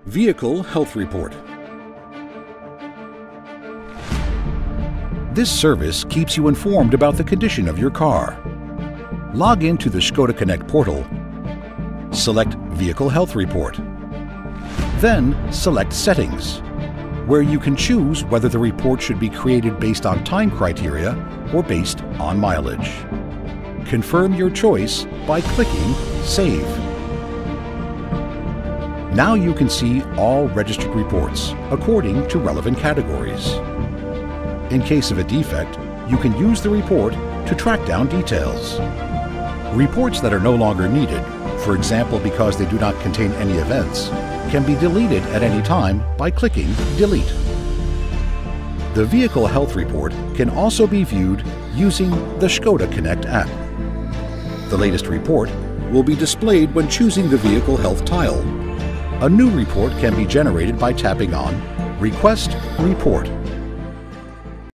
Vehicle Health Report. This service keeps you informed about the condition of your car. Log into the Skoda Connect portal. Select Vehicle Health Report. Then select Settings, where you can choose whether the report should be created based on time criteria or based on mileage. Confirm your choice by clicking Save. Now you can see all registered reports according to relevant categories. In case of a defect, you can use the report to track down details. Reports that are no longer needed, for example because they do not contain any events, can be deleted at any time by clicking Delete. The Vehicle Health Report can also be viewed using the Skoda Connect app. The latest report will be displayed when choosing the Vehicle Health tile. A new report can be generated by tapping on Request Report.